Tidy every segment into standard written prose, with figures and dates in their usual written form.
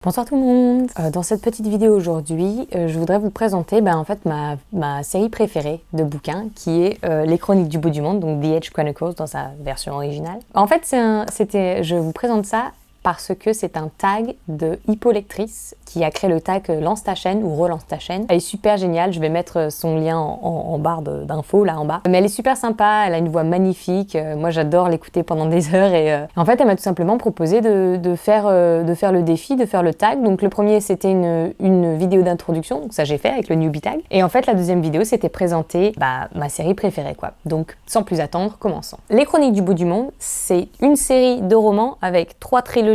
Bonsoir tout le monde. Dans cette petite vidéo aujourd'hui, je voudrais vous présenter ma série préférée de bouquins qui est Les Chroniques du bout du monde, donc The Edge Chronicles dans sa version originale. En fait, je vous présente ça parce que c'est un tag de Hippolectrice qui a créé le tag Lance ta chaîne ou Relance ta chaîne. Elle est super géniale, je vais mettre son lien en barre d'infos là en bas. Mais elle est super sympa, elle a une voix magnifique, moi j'adore l'écouter pendant des heures et en fait elle m'a tout simplement proposé de faire le défi, de faire le tag. Donc le premier c'était une vidéo d'introduction, donc ça j'ai fait avec le newbie tag. Et en fait la deuxième vidéo c'était présenter ma série préférée quoi. Donc sans plus attendre, commençons. Les Chroniques du bout du monde, c'est une série de romans avec 3 trilogies,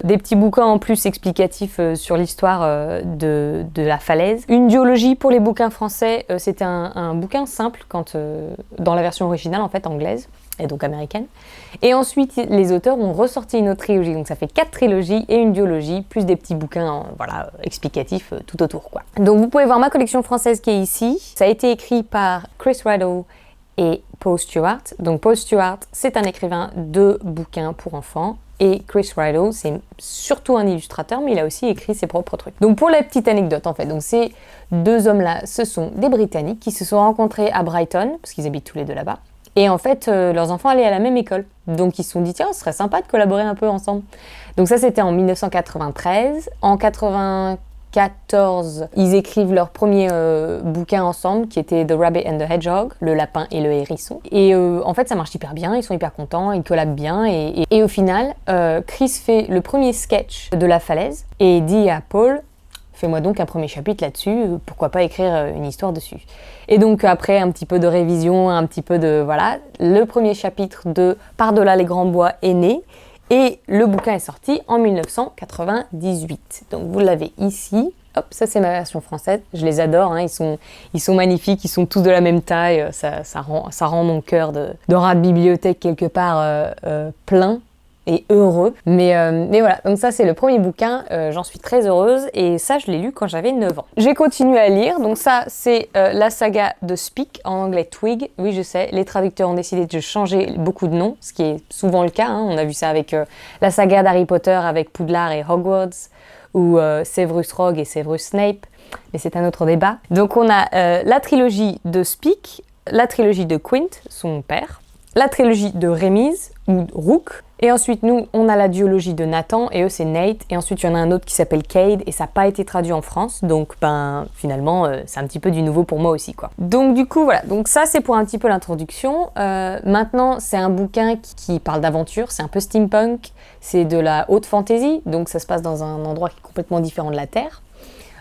des petits bouquins en plus explicatifs sur l'histoire de la falaise. Une duologie pour les bouquins français, c'était un bouquin simple dans la version originale en fait anglaise et donc américaine. Et ensuite les auteurs ont ressorti une autre trilogie, donc ça fait 4 trilogies et une duologie plus des petits bouquins explicatifs tout autour quoi. Donc vous pouvez voir ma collection française qui est ici. Ça a été écrit par Chris Riddle et Paul Stewart. Donc Paul Stewart c'est un écrivain de bouquins pour enfants. Et Chris Riddle, c'est surtout un illustrateur, mais il a aussi écrit ses propres trucs. Donc pour la petite anecdote en fait, donc ces deux hommes-là, ce sont des Britanniques qui se sont rencontrés à Brighton, parce qu'ils habitent tous les deux là-bas. Et en fait, leurs enfants allaient à la même école. Donc ils se sont dit, tiens, ce serait sympa de collaborer un peu ensemble. Donc ça, c'était en 1993. En 1994, ils écrivent leur premier bouquin ensemble, qui était The Rabbit and the Hedgehog, le lapin et le hérisson. Et en fait, ça marche hyper bien, ils sont hyper contents, ils collabent bien. Et au final, Chris fait le premier sketch de la falaise et dit à Paul, fais-moi donc un premier chapitre là-dessus, pourquoi pas écrire une histoire dessus. Et donc après un petit peu de révision, un petit peu de... Voilà, le premier chapitre de Par-delà les grands bois est né. Et le bouquin est sorti en 1998. Donc vous l'avez ici. Hop, ça c'est ma version française. Je les adore, hein. Ils sont magnifiques, ils sont tous de la même taille. Ça rend mon cœur de rat de bibliothèque quelque part plein et heureux. Mais voilà, donc ça c'est le premier bouquin. J'en suis très heureuse et ça je l'ai lu quand j'avais 9 ans. J'ai continué à lire. Donc ça c'est la saga de Speak, en anglais Twig. Oui je sais, les traducteurs ont décidé de changer beaucoup de noms, ce qui est souvent le cas, hein. On a vu ça avec la saga d'Harry Potter avec Poudlard et Hogwarts, ou Severus Rogue et Severus Snape, mais c'est un autre débat. Donc on a la trilogie de Speak, la trilogie de Quint, son père, la trilogie de Rémise, ou Rook, et ensuite nous on a la duologie de Nathan, et eux c'est Nate, et ensuite il y en a un autre qui s'appelle Cade, et ça n'a pas été traduit en France, donc finalement c'est un petit peu du nouveau pour moi aussi quoi. Donc du coup voilà, donc ça c'est pour un petit peu l'introduction. Maintenant c'est un bouquin qui parle d'aventure, c'est un peu steampunk, c'est de la haute fantasy, donc ça se passe dans un endroit qui est complètement différent de la Terre.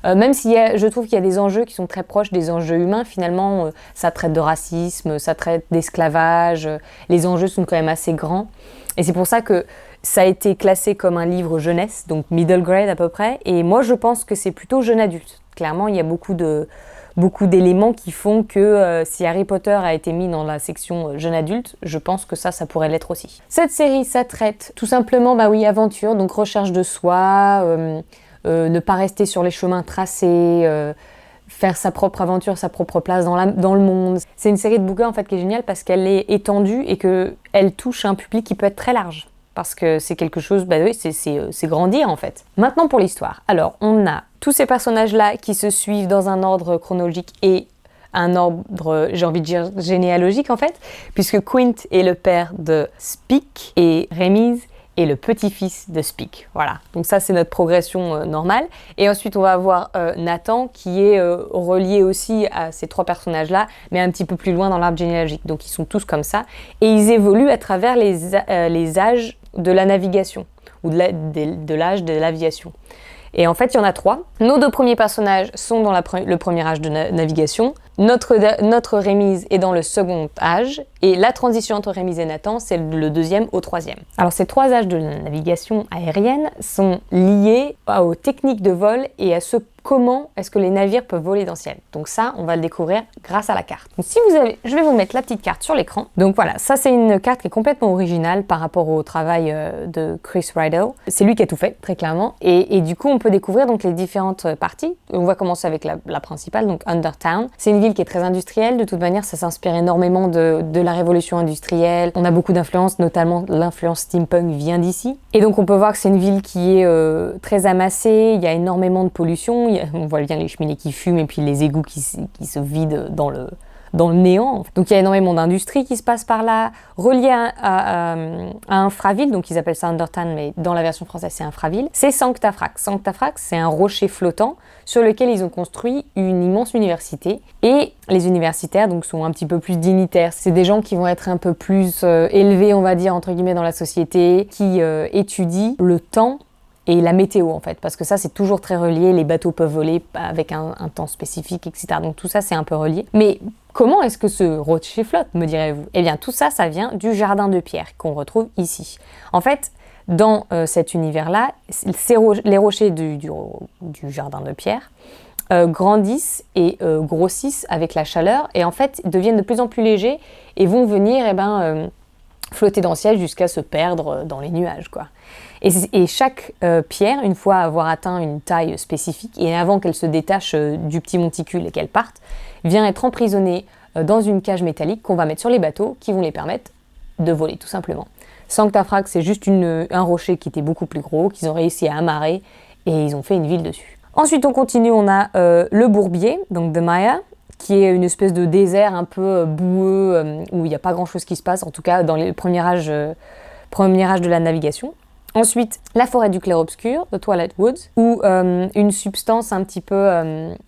Même si je trouve qu'il y a des enjeux qui sont très proches des enjeux humains, finalement, ça traite de racisme, ça traite d'esclavage, les enjeux sont quand même assez grands. Et c'est pour ça que ça a été classé comme un livre jeunesse, donc middle grade à peu près. Et moi, je pense que c'est plutôt jeune adulte. Clairement, il y a beaucoup d'éléments qui font que si Harry Potter a été mis dans la section jeune adulte, je pense que ça pourrait l'être aussi. Cette série, ça traite tout simplement, aventure, donc recherche de soi, ne pas rester sur les chemins tracés, faire sa propre aventure, sa propre place dans le monde. C'est une série de bouquins en fait qui est géniale parce qu'elle est étendue et qu'elle touche un public qui peut être très large. Parce que c'est quelque chose, c'est grandir en fait. Maintenant pour l'histoire. Alors on a tous ces personnages-là qui se suivent dans un ordre chronologique et un ordre, j'ai envie de dire, généalogique en fait, puisque Quint est le père de Speak et Rémise et le petit-fils de Speak. Voilà, donc ça c'est notre progression normale. Et ensuite on va avoir Nathan qui est relié aussi à ces 3 personnages-là, mais un petit peu plus loin dans l'arbre généalogique. Donc ils sont tous comme ça. Et ils évoluent à travers les âges de la navigation, ou de l'âge de l'aviation. Et en fait il y en a 3. Nos 2 premiers personnages sont dans le premier âge de navigation. Notre Rémise est dans le second âge, et la transition entre Rémise et Nathan, c'est le 2e au 3e. Alors ces 3 âges de navigation aérienne sont liés aux techniques de vol et à comment est-ce que les navires peuvent voler dans le ciel. Donc ça, on va le découvrir grâce à la carte. Donc je vais vous mettre la petite carte sur l'écran. Donc voilà, ça c'est une carte qui est complètement originale par rapport au travail de Chris Riddle. C'est lui qui a tout fait, très clairement. Et du coup, on peut découvrir donc les différentes parties. On va commencer avec la principale, donc Undertown. C'est une ville qui est très industrielle. De toute manière, ça s'inspire énormément de la la révolution industrielle. On a beaucoup d'influences, notamment l'influence steampunk vient d'ici. Et donc on peut voir que c'est une ville qui est très amassée, il y a énormément de pollution, on voit bien les cheminées qui fument et puis les égouts qui se vident dans le néant. Donc il y a énormément d'industries qui se passent par là, reliées à Infraville, donc ils appellent ça Undertown, mais dans la version française c'est Infraville. C'est Sanctafrax. Sanctafrax, c'est un rocher flottant sur lequel ils ont construit une immense université. Et les universitaires donc sont un petit peu plus dignitaires. C'est des gens qui vont être un peu plus élevés, on va dire, entre guillemets, dans la société, qui étudient le temps et la météo en fait, parce que ça c'est toujours très relié, les bateaux peuvent voler avec un temps spécifique, etc. Donc tout ça c'est un peu relié. Mais comment est-ce que ce rocher flotte, me direz-vous? Eh bien tout ça, ça vient du jardin de pierre qu'on retrouve ici. En fait, dans cet univers-là, les rochers du jardin de pierre grandissent et grossissent avec la chaleur et en fait deviennent de plus en plus légers et vont venir flotter dans le ciel jusqu'à se perdre dans les nuages, quoi. Et chaque pierre, une fois avoir atteint une taille spécifique et avant qu'elle se détache du petit monticule et qu'elle parte, vient être emprisonnée dans une cage métallique qu'on va mettre sur les bateaux qui vont les permettre de voler, tout simplement. Sanctafrax, c'est juste un rocher qui était beaucoup plus gros, qu'ils ont réussi à amarrer et ils ont fait une ville dessus. Ensuite, on continue, on a le Bourbier, donc de Maya, qui est une espèce de désert un peu boueux, où il n'y a pas grand-chose qui se passe, en tout cas dans le premier âge de la navigation. Ensuite, la forêt du clair-obscur, The Twilight Woods, où une substance un petit peu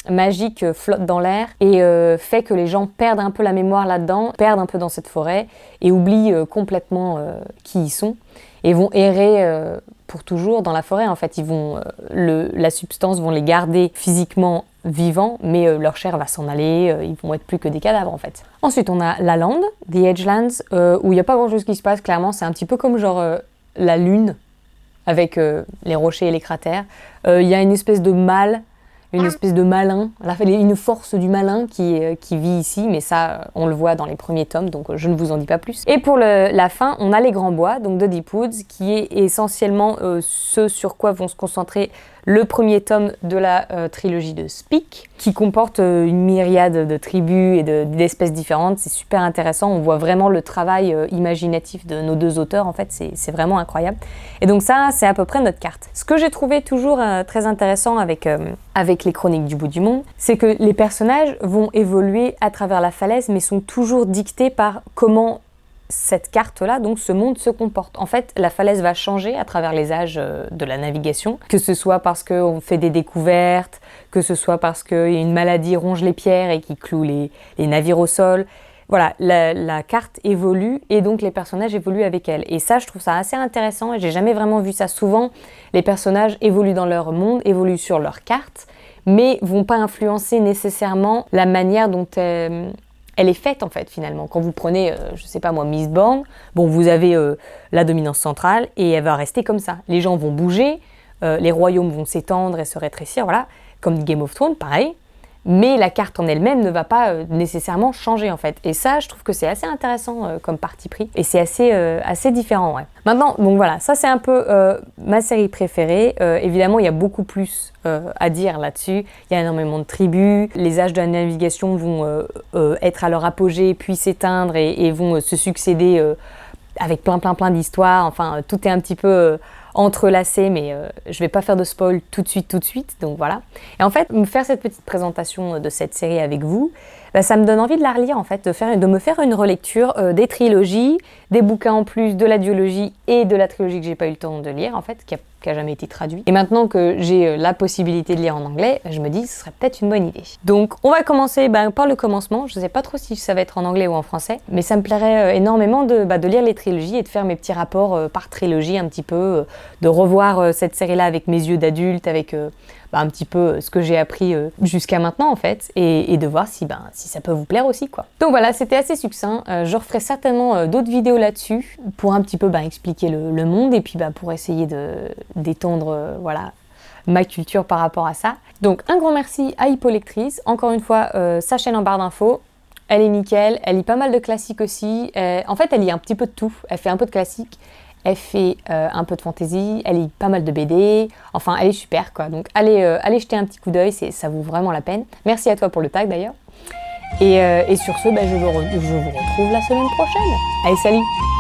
magique flotte dans l'air et fait que les gens perdent un peu la mémoire là-dedans, perdent un peu dans cette forêt et oublient complètement qui ils sont et vont errer pour toujours dans la forêt. En fait, la substance vont les garder physiquement vivants, mais leur chair va s'en aller, ils vont être plus que des cadavres en fait. Ensuite, on a la lande, The Edgelands, où il n'y a pas grand-chose qui se passe, clairement, c'est un petit peu comme genre la lune, avec les rochers et les cratères. Il y a une espèce de mal, une espèce de malin, une force du malin qui vit ici, mais ça, on le voit dans les premiers tomes, donc je ne vous en dis pas plus. Et pour la fin, on a les Grands Bois, donc de Deep Woods, qui est essentiellement ce sur quoi vont se concentrer le premier tome de la trilogie de Speak, qui comporte une myriade de tribus et d'espèces différentes. C'est super intéressant, on voit vraiment le travail imaginatif de nos deux auteurs, en fait, c'est vraiment incroyable. Et donc ça, c'est à peu près notre carte. Ce que j'ai trouvé toujours très intéressant avec les chroniques du bout du monde, c'est que les personnages vont évoluer à travers la falaise, mais sont toujours dictés par comment cette carte-là, donc ce monde se comporte. En fait, la falaise va changer à travers les âges de la navigation, que ce soit parce qu'on fait des découvertes, que ce soit parce qu'une maladie ronge les pierres et qui cloue les navires au sol. Voilà, la carte évolue et donc les personnages évoluent avec elle. Et ça, je trouve ça assez intéressant et j'ai jamais vraiment vu ça souvent. Les personnages évoluent dans leur monde, évoluent sur leur carte, mais vont pas influencer nécessairement la manière dont elle est faite en fait finalement. Quand vous prenez, je sais pas moi, Mistborn, bon vous avez la dominance centrale et elle va rester comme ça. Les gens vont bouger, les royaumes vont s'étendre et se rétrécir, voilà, comme Game of Thrones, pareil. Mais la carte en elle-même ne va pas nécessairement changer en fait. Et ça, je trouve que c'est assez intéressant comme parti pris. Et c'est assez différent, ouais. Maintenant, donc voilà, ça c'est un peu ma série préférée. Évidemment, il y a beaucoup plus à dire là-dessus. Il y a énormément de tribus. Les âges de la navigation vont être à leur apogée, puis s'éteindre et vont se succéder avec plein d'histoires. Enfin, tout est un petit peu entrelacé, mais je vais pas faire de spoil tout de suite, donc voilà. Et en fait, me faire cette petite présentation de cette série avec vous, ça me donne envie de la relire en fait, de me faire une relecture des trilogies, des bouquins en plus, de la duologie et de la trilogie que j'ai pas eu le temps de lire en fait, qui a jamais été traduit. Et maintenant que j'ai la possibilité de lire en anglais, je me dis que ce serait peut-être une bonne idée. Donc on va commencer par le commencement. Je sais pas trop si ça va être en anglais ou en français, mais ça me plairait énormément de lire les trilogies et de faire mes petits rapports par trilogie un petit peu, de revoir cette série-là avec mes yeux d'adulte, avec un petit peu ce que j'ai appris jusqu'à maintenant en fait, et de voir si ça peut vous plaire aussi quoi. Donc voilà, c'était assez succinct. Je referai certainement d'autres vidéos là-dessus pour un petit peu expliquer le monde et puis pour essayer d'étendre voilà ma culture par rapport à ça. Donc un grand merci à Hippolectrice, encore une fois sa chaîne en barre d'infos. Elle est nickel, elle lit pas mal de classiques aussi. En fait elle lit un petit peu de tout, elle fait un peu de classiques. Elle fait un peu de fantasy, elle lit pas mal de BD, enfin elle est super quoi. Donc allez jeter un petit coup d'œil, ça vaut vraiment la peine. Merci à toi pour le tag d'ailleurs. Et sur ce, je vous retrouve la semaine prochaine. Allez, salut!